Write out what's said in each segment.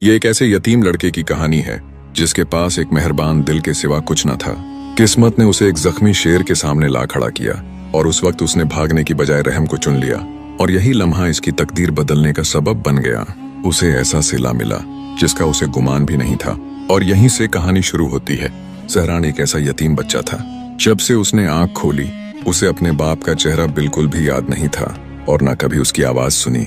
ये एक ऐसे यतीम लड़के की कहानी है जिसके पास एक मेहरबान दिल के सिवा कुछ न था। किस्मत ने उसे एक जख्मी शेर के सामने ला खड़ा किया और उस वक्त उसने भागने की बजाय रहम को चुन लिया और यही लम्हा इसकी तकदीर बदलने का सबब बन गया। उसे ऐसा सिला मिला जिसका उसे गुमान भी नहीं था और यहीं से कहानी शुरू होती है। जहरान एक ऐसा यतीम बच्चा था। जब से उसने आंख खोली उसे अपने बाप का चेहरा बिल्कुल भी याद नहीं था और न कभी उसकी आवाज सुनी।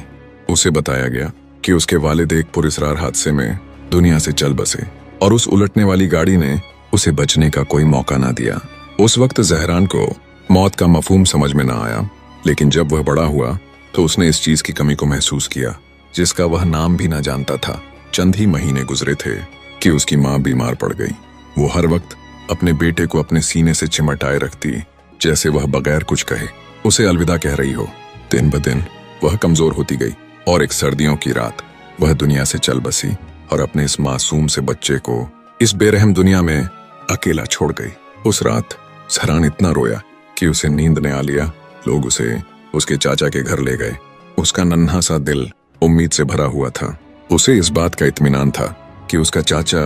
उसे बताया गया कि उसके वालिद एक पुरस्रार हादसे में दुनिया से चल बसे और उस उलटने वाली गाड़ी ने उसे बचने का कोई मौका ना दिया। उस वक्त जहरान को मौत का मफहूम समझ में ना आया, लेकिन जब वह बड़ा हुआ तो उसने इस चीज की कमी को महसूस किया जिसका वह नाम भी ना जानता था। चंद ही महीने गुजरे थे कि उसकी माँ बीमार पड़ गई। वो हर वक्त अपने बेटे को अपने सीने से चिमटाए रखती, जैसे वह बगैर कुछ कहे उसे अलविदा कह रही हो। दिन ब दिन वह कमजोर होती गई और एक सर्दियों की रात वह दुनिया से चल बसी और अपने इस मासूम से बच्चे को इस बेरहम दुनिया में अकेला छोड़ गई। उस रात जहरान इतना रोया कि उसे नींद ने आ लिया। लोग उसे उसके चाचा के घर ले गए। उसका नन्हा सा दिल उम्मीद से भरा हुआ था। उसे इस बात का इत्मीनान था कि उसका चाचा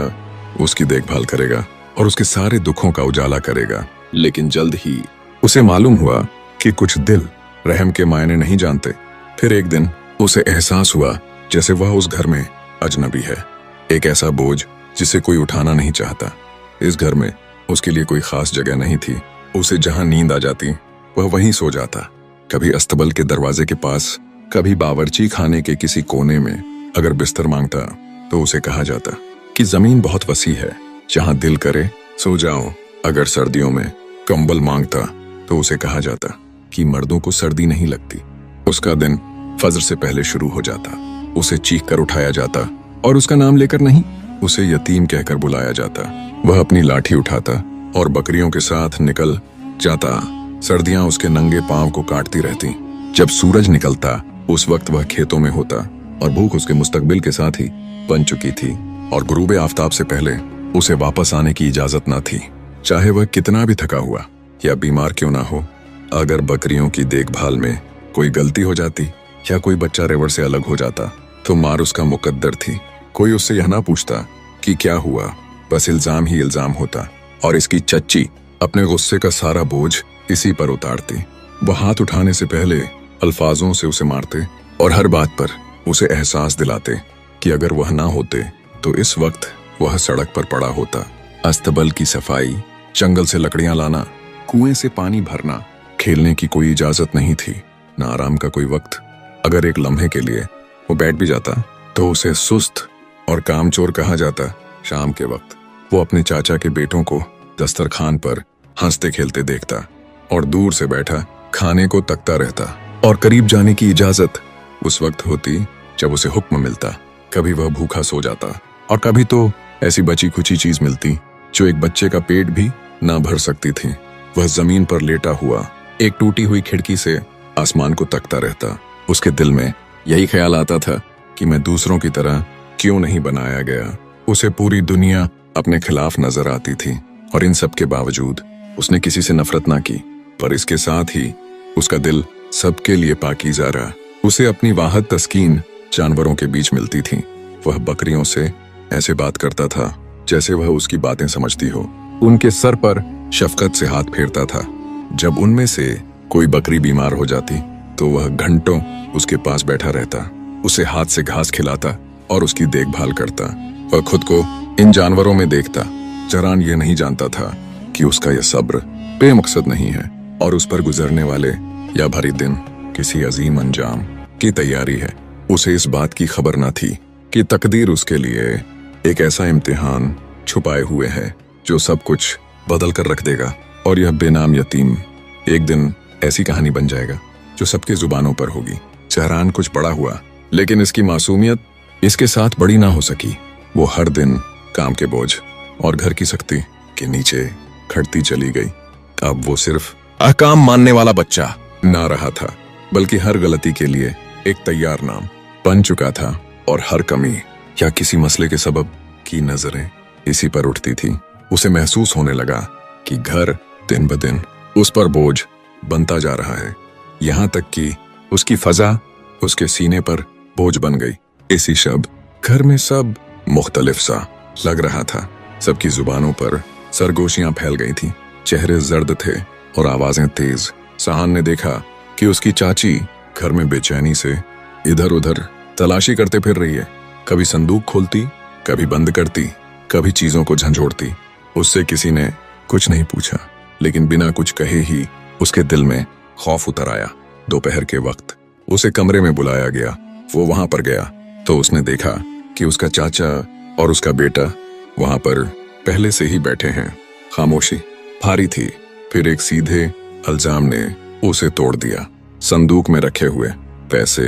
उसकी देखभाल करेगा और उसके सारे दुखों का उजाला करेगा। लेकिन जल्द ही उसे मालूम हुआ कि कुछ दिल रहम के मायने नहीं जानते। फिर एक दिन उसे एहसास हुआ जैसे वह उस घर में अजनबी है, एक ऐसा बोझ जिसे कोई उठाना नहीं चाहता। इस घर में उसके लिए कोई खास जगह नहीं थी। उसे जहां नींद आ जाती वह वहीं सो जाता, कभी अस्तबल के दरवाजे के पास, कभी बावर्ची खाने के किसी कोने में। अगर बिस्तर मांगता तो उसे कहा जाता कि जमीन बहुत वसी है, जहां दिल करे सो जाओ। अगर सर्दियों में कंबल मांगता तो उसे कहा जाता कि मर्दों को सर्दी नहीं लगती। उसका दिन फजर से पहले शुरू हो जाता। उसे चीख कर उठाया जाता और उसका नाम लेकर नहीं, उसे यतीम कहकर बुलाया जाता। वह अपनी लाठी उठाता और बकरियों के साथ निकल जाता। सर्दियां उसके नंगे पांव को काटती रहती। जब सूरज निकलता उस वक्त वह खेतों में होता और भूख उसके मुस्तकबिल के साथ ही बन चुकी थी और गुरूबे आफताब से पहले उसे वापस आने की इजाजत न थी, चाहे वह कितना भी थका हुआ या बीमार क्यों ना हो। अगर बकरियों की देखभाल में कोई गलती हो जाती या कोई बच्चा रेवड़ से अलग हो जाता तो मार उसका मुकद्दर थी। कोई उससे यह ना पूछता कि क्या हुआ, बस इल्जाम ही इल्जाम होता और इसकी चच्ची अपने गुस्से का सारा बोझ इसी पर उतारती। वह हाथ उठाने से पहले अल्फाजों से उसे मारते और हर बात पर उसे एहसास दिलाते कि अगर वह ना होते तो इस वक्त वह सड़क पर पड़ा होता। अस्तबल की सफाई, जंगल से लकड़ियां लाना, कुएं से पानी भरना, खेलने की कोई इजाजत नहीं थी, न आराम का कोई वक्त। अगर एक लम्हे के लिए वो बैठ भी जाता तो उसे सुस्त और कामचोर कहा जाता। शाम के वक्त वो अपने चाचा के बेटों को दस्तरखान पर हंसते खेलते देखता और दूर से बैठा खाने को तकता रहता और करीब जाने की इजाजत उस वक्त होती जब उसे हुक्म मिलता। कभी वह भूखा सो जाता और कभी तो ऐसी बची खुची चीज मिलती जो एक बच्चे का पेट भी ना भर सकती थी। वह जमीन पर लेटा हुआ एक टूटी हुई खिड़की से आसमान को तकता रहता। उसके दिल में यही ख्याल आता था कि मैं दूसरों की तरह क्यों नहीं बनाया गया। उसे पूरी दुनिया अपने खिलाफ नजर आती थी और इन सब के बावजूद उसने किसी से नफरत ना की, पर इसके साथ ही उसका दिल सबके लिए पाकीज़ा रहा। उसे अपनी वाहद तस्कीन जानवरों के बीच मिलती थी। वह बकरियों से ऐसे बात करता था जैसे वह उसकी बातें समझती हो। उनके सर पर शफकत से हाथ फेरता था। जब उनमें से कोई बकरी बीमार हो जाती तो वह घंटों उसके पास बैठा रहता, उसे हाथ से घास खिलाता और उसकी देखभाल करता। वह खुद को इन जानवरों में देखता। जहरान ये नहीं जानता था कि उसका यह सब्र बेमकसद नहीं है और उस पर गुजरने वाले या भरी दिन किसी अजीम अंजाम की तैयारी है। उसे इस बात की खबर न थी कि तकदीर उसके लिए एक ऐसा इम्तिहान छुपाए हुए है जो सब कुछ बदल कर रख देगा और यह बेनाम यतीम एक दिन ऐसी कहानी बन जाएगा जो सबके जुबानों पर होगी। जहरान कुछ बड़ा हुआ, लेकिन इसकी मासूमियत इसके साथ बड़ी ना हो सकी। वो हर दिन काम के बोझ और घर की सख्ती के नीचे खड़ती चली गई। अब वो सिर्फ अहकाम मानने वाला बच्चा ना रहा था, बल्कि हर गलती के लिए एक तैयार नाम बन चुका था और हर कमी या किसी मसले के सबब की नजरें इसी पर उठती थी। उसे महसूस होने लगा कि घर दिन ब दिन उस पर बोझ बनता जा रहा है, यहाँ तक कि उसकी फजा उसके सीने पर बोझ बन गई। इसी शब्द घर में सब मुख्तलिफ सा लग रहा था। सबकी जुबानों पर सरगोशियां फैल गई थीं, चेहरे जर्द थे और आवाजें तेज। सहान ने देखा कि उसकी चाची घर में बेचैनी से इधर उधर तलाशी करते फिर रही है। कभी संदूक खोलती, कभी बंद करती, कभी चीजों को झंझोड़ती। उससे किसी ने कुछ नहीं पूछा, लेकिन बिना कुछ कहे ही उसके दिल में खौफ उतर आया। दोपहर के वक्त उसे कमरे में बुलाया गया। वो वहां पर गया तो उसने देखा कि उसका चाचा और उसका बेटा वहां पर पहले से ही बैठे हैं। खामोशी भारी थी। फिर एक सीधे अल्जाम ने उसे तोड़ दिया। संदूक में रखे हुए पैसे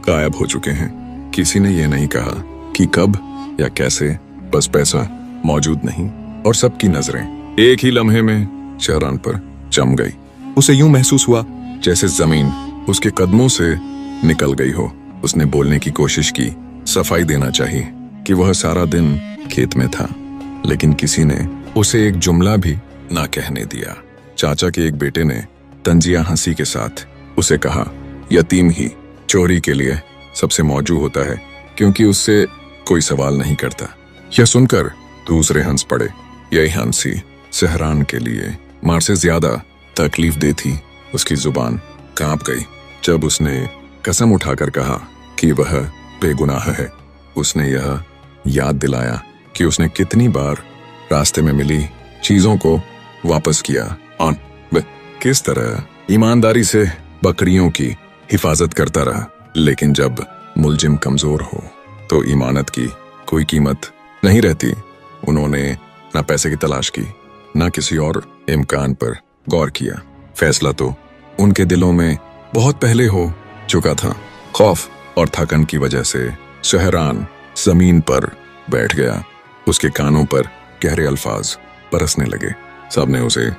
गायब हो चुके हैं। किसी ने यह नहीं कहा कि कब या कैसे, बस पैसा मौजूद नहीं और सबकी नजरें एक ही लम्हे में शहरान पर जम गई। उसे यूं महसूस हुआ जैसे जमीन उसके कदमों से निकल गई हो। उसने बोलने की कोशिश की, सफाई देना चाहिए कि वह सारा दिन खेत में था, लेकिन किसी ने उसे एक जुमला भी ना कहने दिया। चाचा के एक बेटे ने तंजिया हंसी के साथ उसे कहा, यतीम ही चोरी के लिए सबसे मौजू होता है, क्योंकि उससे कोई सवाल नहीं करता। यह सुनकर दूसरे हंस पड़े। यही हंसी सहरान के लिए मार से ज्यादा तकलीफ दे थी। उसकी जुबान कांप गई जब उसने कसम उठाकर कहा कि वह बेगुनाह है। उसने यह याद दिलाया कि उसने कितनी बार रास्ते में मिली चीजों को वापस किया और किस तरह ईमानदारी से बकरियों की हिफाजत करता रहा। लेकिन जब मुलजिम कमजोर हो तो ईमानत की कोई कीमत नहीं रहती। उन्होंने ना पैसे की तलाश की, ना किसी और इम्कान पर गौर किया। फैसला तो उनके दिलों में बहुत पहले हो चुका था। खौफ और थकन की वजह से शहरान जमीन पर बैठ गया। उसके कानों पर गहरे अल्फाज बरसने लगे। सबने उसे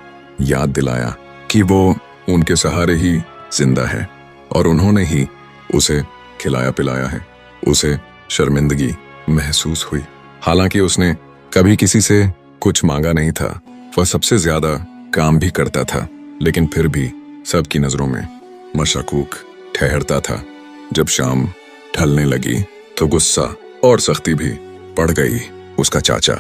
याद दिलाया कि वो उनके सहारे ही जिंदा है और उन्होंने ही उसे खिलाया पिलाया है। उसे शर्मिंदगी महसूस हुई। हालांकि उसने कभी किसी से कुछ मांगा नहीं था। वह सबसे ज्यादा काम भी करता था, लेकिन फिर भी सबकी नजरों में मशकूक ठहरता था। जब शाम ढलने लगी तो गुस्सा और सख्ती भी बढ़ गई। उसका चाचा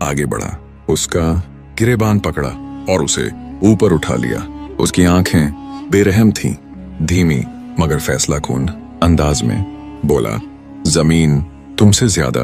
आगे बढ़ा, उसका गिरेबान पकड़ा और उसे ऊपर उठा लिया। उसकी आंखें बेरहम थीं, धीमी मगर फैसला कून अंदाज में बोला, जमीन तुमसे ज्यादा।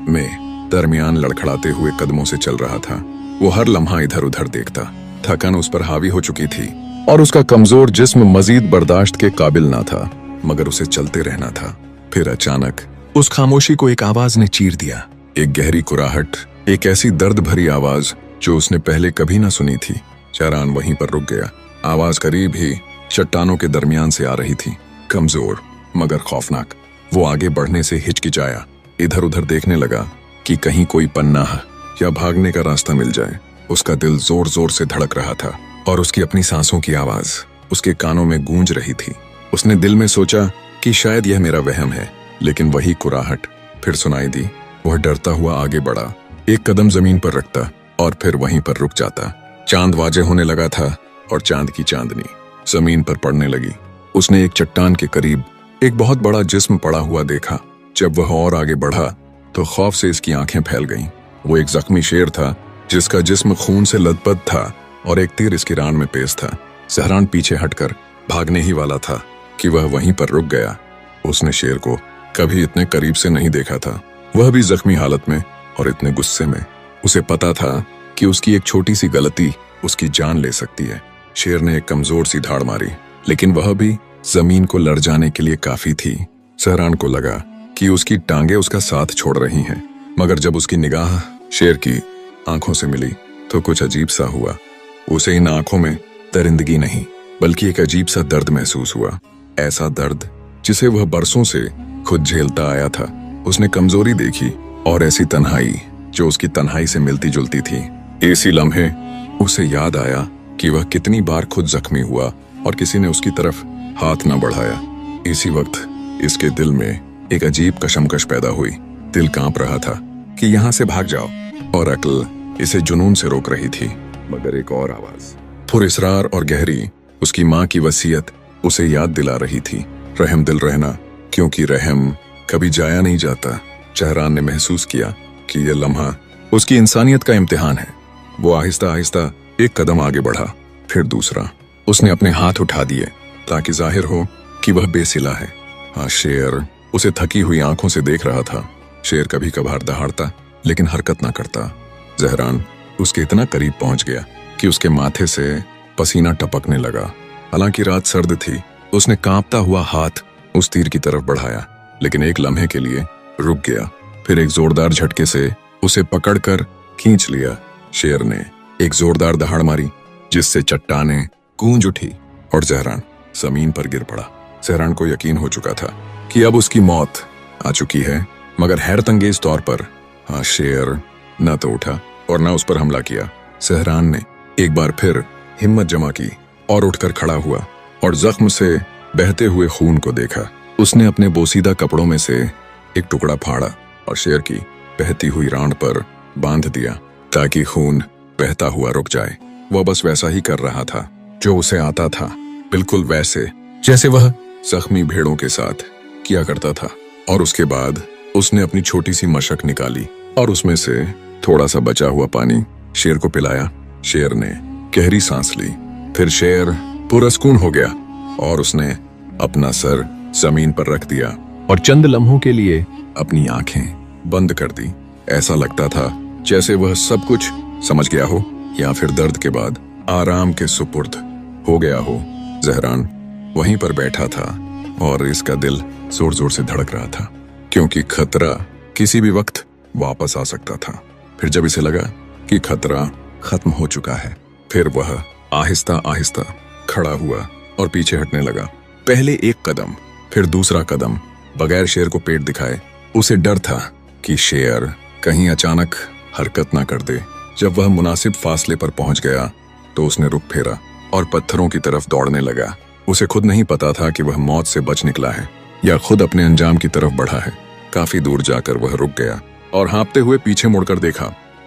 मैं दरमियान लड़खड़ाते हुए कदमों से चल रहा था। वो हर लम्हा इधर उधर देखता। थकन उस पर हावी हो चुकी थी और उसका कमजोर जिस्म मजीद बर्दाश्त के काबिल ना था, मगर उसे चलते रहना था। फिर अचानक उस खामोशी को एक आवाज ने चीर दिया। एक गहरी कुराहट, एक ऐसी दर्द भरी आवाज जो उसने पहले कभी ना सुनी थी। शहरान वहीं पर रुक गया। आवाज करीब ही चट्टानों के दरमियान से आ रही थी, कमजोर मगर खौफनाक। वो आगे बढ़ने से हिचकिचाया, इधर उधर देखने लगा कि कहीं कोई पन्नाह या भागने का रास्ता मिल जाए। उसका दिल जोर जोर से धड़क रहा था और उसकी अपनी सांसों की आवाज उसके कानों में गूंज रही थी। उसने दिल में सोचा कि शायद यह मेरा वहम है, लेकिन वही कुराहट फिर सुनाई दी। वह डरता हुआ आगे बढ़ा, एक कदम जमीन पर रखता और फिर वहीं पर रुक जाता। चांद वाजे होने लगा था और चांद की चांदनी जमीन पर पड़ने लगी। उसने एक चट्टान के करीब एक बहुत बड़ा जिस्म पड़ा हुआ देखा। जब वह और आगे बढ़ा तो खौफ से इसकी आंखें फैल गईं। वो एक जख्मी शेर था जिसका जिस्म खून से लथपथ था और एक तीर इसकी रान में पेश था। सहरान पीछे हटकर भागने ही वाला था कि वह वहीं पर रुक गया। उसने शेर को कभी इतने करीब से नहीं देखा था, वह भी जख्मी हालत में और इतने गुस्से में। उसे पता था कि उसकी एक छोटी सी गलती उसकी जान ले सकती है। शेर ने एक कमजोर सी धाड़ मारी, लेकिन वह भी जमीन को लड़ जाने के लिए काफी थी। सहरान को लगा कि उसकी टांगे उसका साथ छोड़ रही हैं, मगर जब उसकी निगाह शेर की आंखों से मिली तो कुछ अजीब सा हुआ। उसे इन आंखों में दरिंदगी नहीं, बल्कि एक अजीब सा दर्द महसूस हुआ। ऐसा दर्द जिसे वह बरसों से खुद झेलता आया था। उसने कमजोरी देखी और ऐसी तन्हाई जो उसकी तन्हाई से मिलती जुलती थी। इसी लम्हे उसे याद आया कि वह कितनी बार खुद जख्मी हुआ और किसी ने उसकी तरफ हाथ न बढ़ाया। इसी वक्त इसके दिल में एक अजीब कशमकश पैदा हुई। दिल कांप रहा था कि यहाँ से भाग जाओ, और अक्ल इसे जुनून से रोक रही थी। मगर एक और आवाज, पुरइसरार और गहरी, उसकी माँ की वसीयत उसे याद दिला रही थी, रहम दिल रहना, क्योंकि रहम कभी जाया नहीं जाता। शहरान ने महसूस किया कि यह लम्हा उसकी इंसानियत का इम्तिहान है। वो आहिस्ता आहिस्ता एक कदम आगे बढ़ा, फिर दूसरा। उसने अपने हाथ उठा दिए ताकि जाहिर हो कि वह बेसिला है। हाँ, शेर उसे थकी हुई आंखों से देख रहा था। शेर कभी कभार दहाड़ता लेकिन हरकत ना करता। जहरान उसके इतना करीब पहुंच गया कि उसके माथे से पसीना टपकने लगा। हालांकि रात सर्द थी। उसने कांपता हुआ हाथ उस तीर की तरफ बढ़ाया, लेकिन एक लम्हे के लिए रुक गया। फिर एक जोरदार झटके से उसे पकड़कर खींच लिया। शेर ने एक जोरदार दहाड़ मारी जिससे चट्टानें गूंज उठी और जहरान जमीन पर गिर पड़ा। जहरान को यकीन हो चुका था कि अब उसकी मौत आ चुकी है, मगर हैरतअंगेज तौर पर हाँ, शेर न तो उठा और न उस पर हमला किया। जहरान ने एक बार फिर हिम्मत जमा की और उठकर खड़ा हुआ और जख्म से बहते हुए खून को देखा। उसने अपने बोसीदा कपड़ों में से एक टुकड़ा फाड़ा और शेर की बहती हुई रांड पर बांध दिया ताकि खून बहता हुआ रुक जाए। वह बस वैसा ही कर रहा था जो उसे आता था, बिल्कुल वैसे जैसे वह जख्मी भेड़ों के साथ किया करता था। और उसके बाद उसने अपनी छोटी सी मशक निकाली और उसमें से थोड़ा सा बचा हुआ पानी शेर को पिलाया। शेर ने गहरी सांस ली, फिर शेर पुरस्कून हो गया और उसने अपना सर जमीन पर रख दिया और चंद लम्हों के लिए अपनी आंखें बंद कर दी। ऐसा लगता था जैसे वह सब कुछ समझ गया हो या फिर दर्द के बाद आराम के सुपुर्द हो गया हो। जहरान वहीं पर बैठा था और इसका दिल जोर जोर से धड़क रहा था, क्योंकि खतरा किसी भी वक्त वापस आ सकता था। फिर जब इसे लगा कि खतरा खत्म हो चुका है, फिर वह आहिस्ता आहिस्ता खड़ा हुआ और पीछे हटने लगा। पहले एक कदम, फिर दूसरा कदम, बगैर शेर को पेट दिखाए। उसे डर था कि शेर कहीं अचानक हरकत ना कर दे। जब वह मुनासिब फासले पर पहुंच गया तो उसने रुख फेरा और पत्थरों की तरफ दौड़ने लगा। उसे खुद नहीं पता था कि वह मौत से बच निकला है या खुद अपने अंजाम की तरफ बढ़ा है। काफी दूर जाकर वह रुक गया और हाँपते हुए पीछे मुड़कर देखा।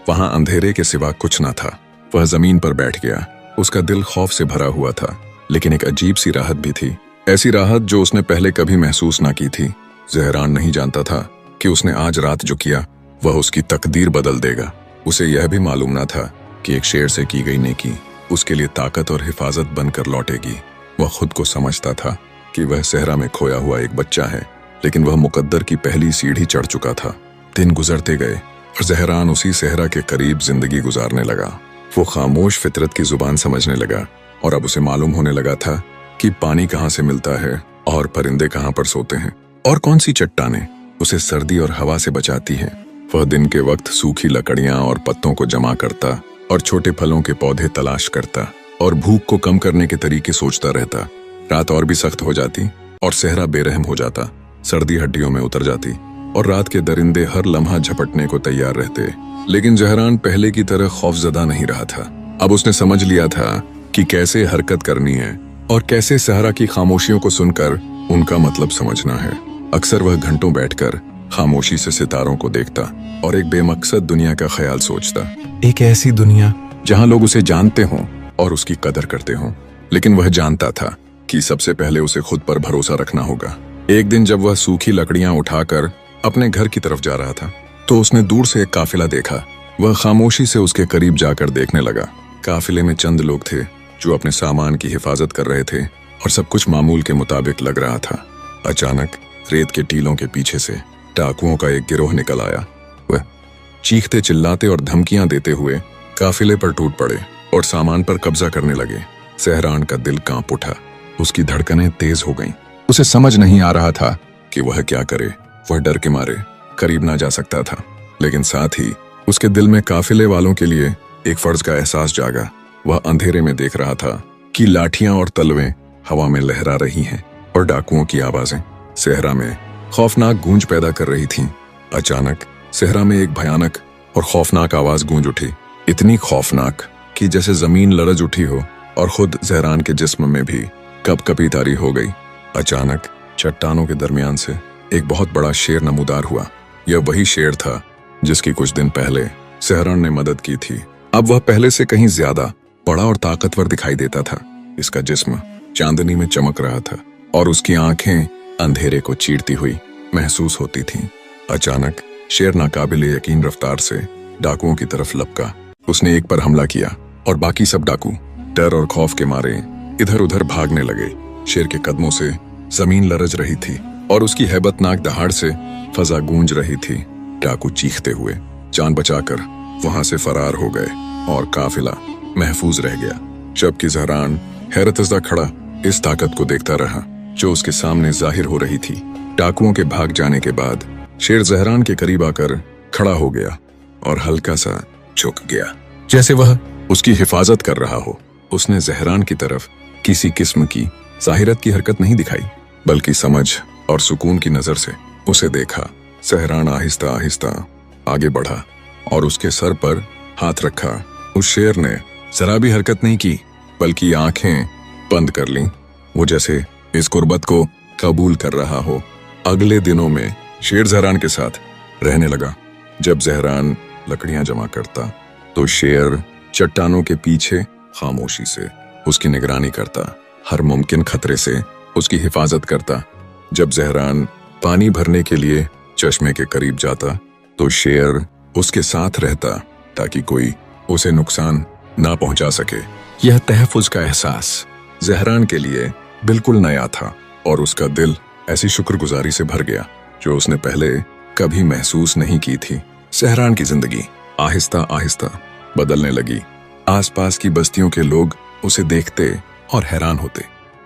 वहां अंधेरे के सिवा कुछ न था। वह जमीन पर बैठ गया। उसका दिल खौफ से भरा हुआ था, लेकिन एक अजीब सी राहत भी थी, ऐसी राहत जो उसने पहले कभी महसूस ना की थी। जहरान नहीं जानता था कि उसने आज रात जो किया वह उसकी तकदीर बदल देगा। उसे यह भी मालूम ना था कि एक शेर से की गई नेकी उसके लिए ताकत और हिफाजत बनकर लौटेगी। वह खुद को समझता था कि वह सहरा में खोया हुआ एक बच्चा है, लेकिन वह मुकद्दर की पहली सीढ़ी चढ़ चुका था। दिन गुजरते गए और जहरान उसी सहरा के करीब जिंदगी गुजारने लगा। वो खामोश फितरत की जुबान समझने लगा और अब उसे मालूम होने लगा था कि पानी कहाँ से मिलता है और परिंदे कहाँ पर सोते हैं और कौन सी चट्टानें उसे सर्दी और हवा से बचाती हैं। वह दिन के वक्त सूखी लकड़ियां और पत्तों को जमा करता और छोटे फलों के पौधे तलाश करता और भूख को कम करने के तरीके सोचता रहता। रात और भी सख्त हो जाती और सहरा बेरहम हो जाता। सर्दी हड्डियों में उतर जाती और रात के दरिंदे हर लम्हा झपटने को तैयार रहते। लेकिन जहरान पहले की तरह खौफजदा नहीं रहा था। अब उसने समझ लिया था कि कैसे हरकत करनी है और कैसे सहरा की खामोशियों को सुनकर उनका मतलब समझना है। अक्सर वह घंटों बैठकर खामोशी से सितारों को देखता और एक बेमकसद दुनिया का ख्याल सोचता। एक ऐसी दुनिया जहां लोग उसे जानते हों और उसकी कदर करते हों। लेकिन वह जानता था कि सबसे पहले उसे खुद पर भरोसा रखना होगा। एक दिन जब वह सूखी लकड़ियां उठाकर अपने घर की तरफ जा रहा था तो उसने दूर से एक काफिला देखा। वह खामोशी से उसके करीब जाकर देखने लगा। काफिले में चंद लोग थे जो अपने सामान की हिफाजत कर रहे थे और सब कुछ मामूल के मुताबिक लग रहा था। अचानक रेत के टीलों के पीछे से डाकुओं का एक गिरोह निकल आया। वह चीखते चिल्लाते और धमकियां देते हुए काफिले पर टूट पड़े और सामान पर कब्जा करने लगे। सहरान का दिल कांप उठा। उसकी धड़कनें तेज हो गईं। उसे समझ नहीं आ रहा था कि वह क्या करे। वह डर के मारे करीब ना जा सकता था, लेकिन साथ ही उसके दिल में काफिले वालों के लिए एक फर्ज का एहसास जागा। वह अंधेरे में देख रहा था कि लाठियां और तलवें हवा में लहरा रही हैं और डाकुओं की आवाजें सहरा में खौफनाक गूंज पैदा कर रही थीं। अचानक सहरा में एक भयानक और खौफनाक आवाज गूंज उठी, इतनी खौफनाक कि जैसे जमीन लरज उठी हो और खुद जहरान के जिस्म में भी कपकपी तारी हो गई। अचानक चट्टानों के दरमियान से एक बहुत बड़ा शेर नमूदार हुआ। यह वही शेर था जिसकी कुछ दिन पहले सहरान ने मदद की थी। अब वह पहले से कहीं ज्यादा बड़ा और ताकतवर दिखाई देता था। इसका जिस्म चांदनी में चमक रहा था और उसकी आंखें अंधेरे को चीरती हुई महसूस होती थीं। अचानक शेर नाकाबिले यकीन रफ्तार से डाकुओं की तरफ लपका। उसने एक पर हमला किया और बाकी सब डाकू डर और खौफ के मारे इधर उधर भागने लगे। शेर के कदमों से जमीन लरज रही थी और उसकी हैबतनाक दहाड़ से फजा गूंज रही थी। डाकू चीखते हुए जान बचाकर वहां से फरार हो गए और काफिला महफूज रह गया, जबकि ज़हरान हैरतज़दा खड़ा इस ताकत को देखता रहा जो उसके सामने जाहिर हो रही थी। डाकुओं के भाग जाने के बाद शेर ज़हरान के करीब आकर खड़ा हो गया और हल्का सा झुक गया, जैसे वह उसकी हिफाजत कर रहा हो। उसने ज़हरान की तरफ किसी किस्म की जाहिरत की हरकत नहीं दिखाई, बल्कि समझ और सुकून की नजर से उसे देखा। ज़हरान आहिस्ता आहिस्ता आगे बढ़ा और उसके सर पर हाथ रखा। उस शेर ने जरा भी हरकत नहीं की, बल्कि आंखें बंद कर लीं, वो जैसे इस कुर्बत को कबूल कर रहा हो। अगले दिनों में शेर ज़हरान के साथ रहने लगा। जब ज़हरान लकड़ियां जमा करता तो शेर चट्टानों के पीछे खामोशी से उसकी निगरानी करता, हर मुमकिन खतरे से उसकी हिफाजत करता। जब ज़हरान पानी भरने के लिए चश्मे के करीब जाता तो शेर उसके साथ रहता ताकि कोई उसे नुकसान ना पहुंचा सके। यह तहफ़्फ़ुज़ का एहसास ज़हरान के लिए बिल्कुल नया था और उसका दिल ऐसी शुक्रगुजारी से भर गया जो उसने पहले कभी महसूस नहीं की थी। ज़हरान की जिंदगी आहिस्ता आहिस्ता बदलने लगी। आसपास की बस्तियों के लोग उसे देखते और हैरान होते।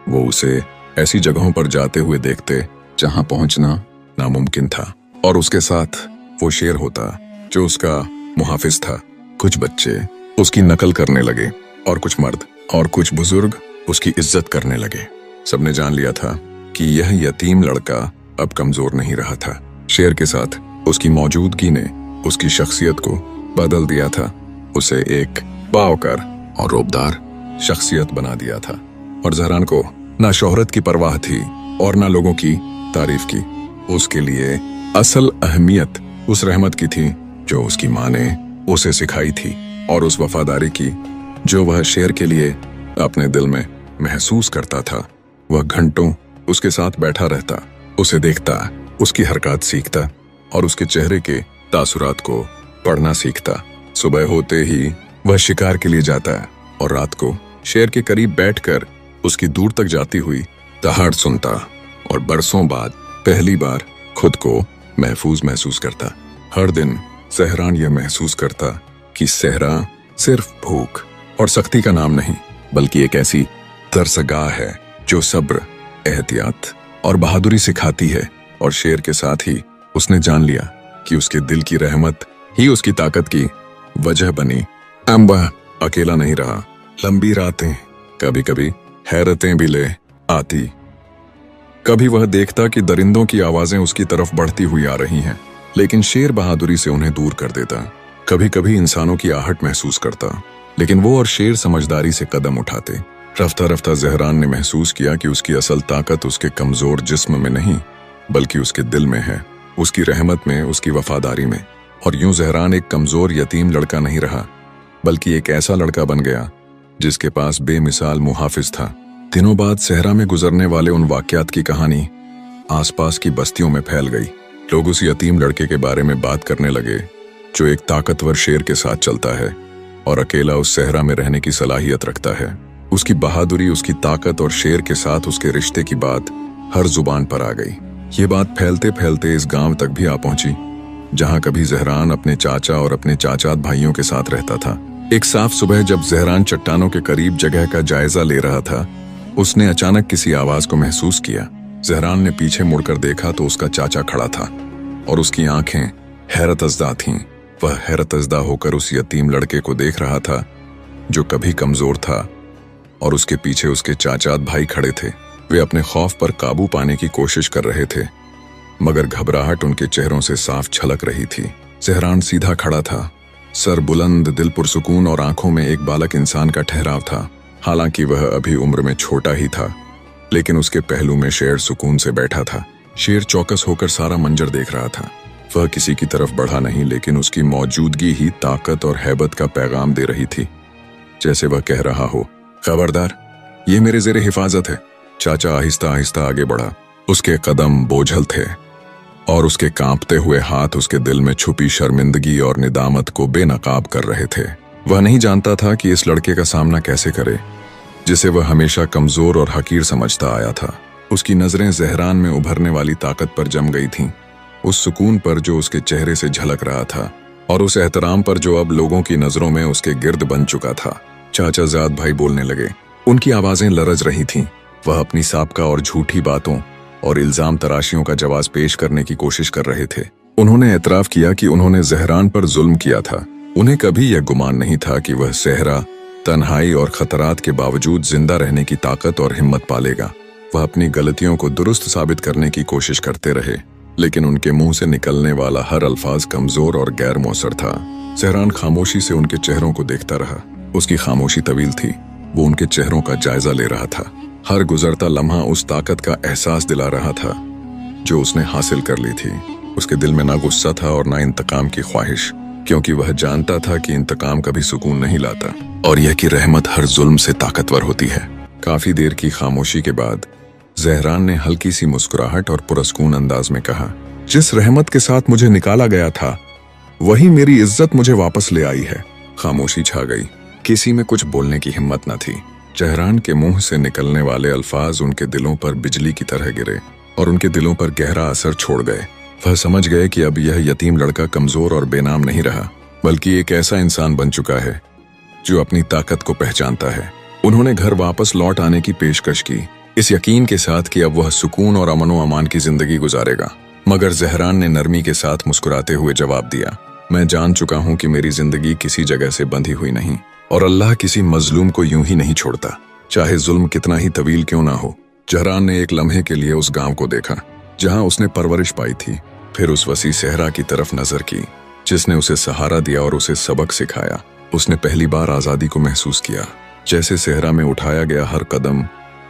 वो उसे ऐसी जगहों पर जाते हुए देखते जहां पहुंचना नामुमकिन था, और उसके साथ वो शेर होता जो उसका मुहाफिज था। कुछ बच्चे उसकी नकल करने लगे और कुछ मर्द और कुछ बुजुर्ग उसकी इज्जत करने लगे। सबने जान लिया था कि यह यतीम लड़का अब कमजोर नहीं रहा था। शेर के साथ उसकी मौजूदगी ने उसकी शख्सियत को बदल दिया था। उसे एक बावकार और रोबदार शख्सियत बना दिया था, और ज़हरान को ना शोहरत की परवाह थी और ना लोगों की तारीफ की। उसके लिए असल अहमियत उस रहमत की थी जो उसकी माँ ने उसे सिखाई थी, और उस वफादारी की जो वह शेर के लिए अपने दिल में महसूस करता था। वह घंटों उसके साथ बैठा रहता, उसे देखता, उसकी हरकत सीखता और उसके चेहरे के तासुरात को पढ़ना सीखता। सुबह होते ही वह शिकार के लिए जाता और रात को शेर के करीब बैठकर उसकी दूर तक जाती हुई दहाड़ सुनता, और बरसों बाद पहली बार खुद को महफूज महसूस करता। हर दिन ज़हरान यह महसूस करता कि सहरा सिर्फ भूख और सख्ती का नाम नहीं, बल्कि एक ऐसी दरसगाह है जो सब्र, एहतियात और बहादुरी सिखाती है। और शेर के साथ ही उसने जान लिया कि उसके दिल की रहमत ही उसकी ताकत की वजह बनी। वह अकेला नहीं रहा। लंबी रातें, कभी कभी हैरतें भी ले आती। कभी वह देखता कि दरिंदों की आवाजें उसकी तरफ बढ़ती हुई आ रही हैं, लेकिन शेर बहादुरी से उन्हें दूर कर देता। कभी कभी इंसानों की आहट महसूस करता, लेकिन वो और शेर समझदारी से कदम उठाते। रफ्ता रफ्ता ज़हरान ने महसूस किया कि उसकी असल ताकत उसके कमजोर जिस्म में नहीं, बल्कि उसके दिल में है, उसकी रहमत में, उसकी वफादारी में। और यूं ज़हरान एक कमजोर यतीम लड़का नहीं रहा, बल्कि एक ऐसा लड़का बन गया जिसके पास बेमिसाल मुहाफिज था। दिनों बाद सहरा में गुजरने वाले उन वाकयात की कहानी आसपास की बस्तियों में फैल गई। लोग उस यतीम लड़के के बारे में बात करने लगे जो एक ताकतवर शेर के साथ चलता है और अकेला उस सहरा में रहने की सलाहियत रखता है। उसकी बहादुरी, उसकी ताकत और शेर के साथ उसके रिश्ते की बात हर जुबान पर आ गई। ये बात फैलते फैलते इस गांव तक भी आ पहुंची जहां कभी ज़हरान अपने चाचा और अपने चाचात भाइयों के साथ रहता था। एक साफ सुबह जब ज़हरान चट्टानों के करीब जगह का जायजा ले रहा था, उसने अचानक किसी आवाज को महसूस किया। ज़हरान ने पीछे मुड़कर देखा तो उसका चाचा खड़ा था और उसकी आंखें हैरतज़दा थीं। वह हैरतज़दा होकर उस यतीम लड़के को देख रहा था जो कभी कमजोर था, और उसके पीछे उसके चाचात भाई खड़े थे। वे अपने खौफ पर काबू पाने की कोशिश कर रहे थे, मगर घबराहट उनके चेहरों से साफ झलक रही थी। ज़हरान सीधा खड़ा था, सर बुलंद, दिल पुरसुकून और आंखों में एक बालक इंसान का ठहराव था। हालांकि वह अभी उम्र में छोटा ही था, लेकिन उसके पहलू में शेर सुकून से बैठा था। शेर चौकस होकर सारा मंजर देख रहा था। वह किसी की तरफ बढ़ा नहीं, लेकिन उसकी मौजूदगी ही ताकत और हैबत का पैगाम दे रही थी, जैसे वह कह रहा हो, खबरदार, ये मेरे ज़ेरे हिफाजत है। चाचा आहिस्ता आहिस्ता आगे बढ़ा। उसके कदम बोझल थे और उसके कांपते हुए हाथ उसके दिल में छुपी शर्मिंदगी और निदामत को बेनकाब कर रहे थे। वह नहीं जानता था कि इस लड़के का सामना कैसे करे, जिसे वह हमेशा कमजोर और हकीर समझता आया था। उसकी नजरें जहरान में उभरने वाली ताकत पर जम गई थीं, उस सुकून पर जो उसके चेहरे से झलक रहा था, और उस एहतराम पर जो अब लोगों की नजरों में उसके गिर्द बन चुका था। चाचा जाद भाई बोलने लगे। उनकी आवाजें लरज रही थीं। वह अपनी साबका और झूठी बातों और इल्जाम तराशियों का जवाब पेश करने की कोशिश कर रहे थे। उन्होंने एतराफ किया कि उन्होंने जहरान पर जुल्म किया था। उन्हें कभी यह गुमान नहीं था कि वह सहरा, तन्हाई और खतरात के बावजूद जिंदा रहने की ताकत और हिम्मत पालेगा। वह अपनी गलतियों को दुरुस्त साबित करने की कोशिश करते रहे, लेकिन उनके मुंह से निकलने वाला हर अल्फाज कमजोर और गैर मौसर था। सहरान खामोशी से उनके चेहरों को देखता रहा। उसकी खामोशी तवील थी। वो उनके चेहरों का जायजा ले रहा था। हर गुजरता लम्हा उस ताकत का एहसास दिला रहा था जो उसने हासिल कर ली थी। उसके दिल में ना गुस्सा था और ना इंतकाम की ख्वाहिश, क्योंकि वह जानता था कि इंतकाम कभी सुकून नहीं लाता, और यह कि रहमत हर जुल्म से ताकतवर होती है। काफी देर की खामोशी के बाद जहरान ने हल्की सी मुस्कुराहट और पुरस्कून अंदाज में कहा, जिस रहमत के साथ मुझे निकाला गया था, वही मेरी इज्जत मुझे वापस ले आई है। खामोशी छा गई। किसी में कुछ बोलने की हिम्मत न थी। जहरान के मुंह से निकलने वाले अल्फाज उनके दिलों पर बिजली की तरह गिरे और उनके दिलों पर गहरा असर छोड़ गए। वह समझ गए कि अब यह यतीम लड़का कमजोर और बेनाम नहीं रहा, बल्कि एक ऐसा इंसान बन चुका है जो अपनी ताकत को पहचानता है। उन्होंने घर वापस लौट आने की पेशकश की, इस यकीन के साथ कि अब वह सुकून और अमनो अमान की जिंदगी गुजारेगा। मगर जहरान ने नरमी के साथ मुस्कुराते हुए जवाब दिया, मैं जान चुका हूं कि मेरी जिंदगी किसी जगह से बंधी हुई नहीं, और अल्लाह किसी मजलूम को यूं ही नहीं छोड़ता, चाहे जुल्म कितना ही तवील क्यों ना हो। जहरान ने एक लम्हे के लिए उस गांव को देखा जहां उसने परवरिश पाई थी, फिर उस वसी सहरा की तरफ नजर की जिसने उसे सहारा दिया और उसे सबक सिखाया। उसने पहली बार आजादी को महसूस किया, जैसे सहरा में उठाया गया हर कदम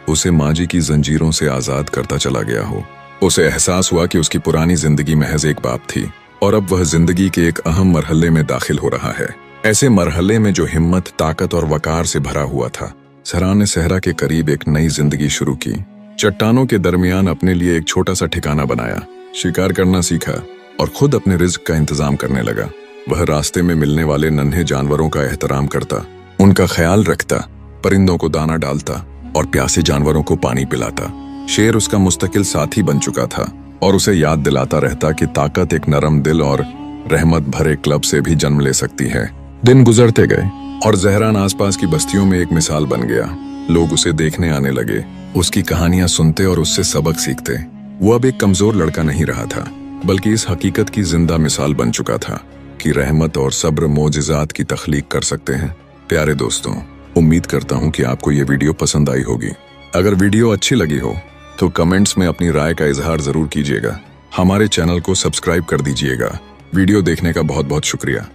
उसे माजी की जंजीरों से आजाद करता चला गया हो। उसे एहसास हुआ कि उसकी पुरानी जिंदगी महज एक बात थी, और अब वह जिंदगी के एक अहम मरहले में दाखिल हो रहा है, ऐसे मरहले में जो हिम्मत, ताकत और वकार से भरा हुआ था। जहरान ने सहरा के करीब एक नई जिंदगी शुरू की। चट्टानों के दरमियान अपने लिए एक छोटा सा ठिकाना बनाया, शिकार करना सीखा और खुद अपने रिज्क का इंतजाम करने लगा। वह रास्ते में मिलने वाले नन्हे जानवरों का एहतराम करता, उनका ख्याल रखता, परिंदों को दाना डालता और प्यासे जानवरों को पानी पिलाता। शेर उसका मुस्तकिल साथी बन चुका था और उसे याद दिलाता रहता कि ताकत एक नरम दिल और रहमत भरे क्लब से भी जन्म ले सकती है। दिन गुजरते गए और जहरान आसपास की बस्तियों में एक मिसाल बन गया। लोग उसे देखने आने लगे, उसकी कहानियां सुनते और उससे सबक सीखते। वो अब एक कमजोर लड़का नहीं रहा था, बल्कि इस हकीकत की जिंदा मिसाल बन चुका था कि रहमत और सब्र मोजिज़ात की तख्लीक कर सकते हैं। प्यारे दोस्तों, उम्मीद करता हूं कि आपको ये वीडियो पसंद आई होगी। अगर वीडियो अच्छी लगी हो तो कमेंट्स में अपनी राय का इजहार जरूर कीजिएगा। हमारे चैनल को सब्सक्राइब कर दीजिएगा। वीडियो देखने का बहुत बहुत शुक्रिया।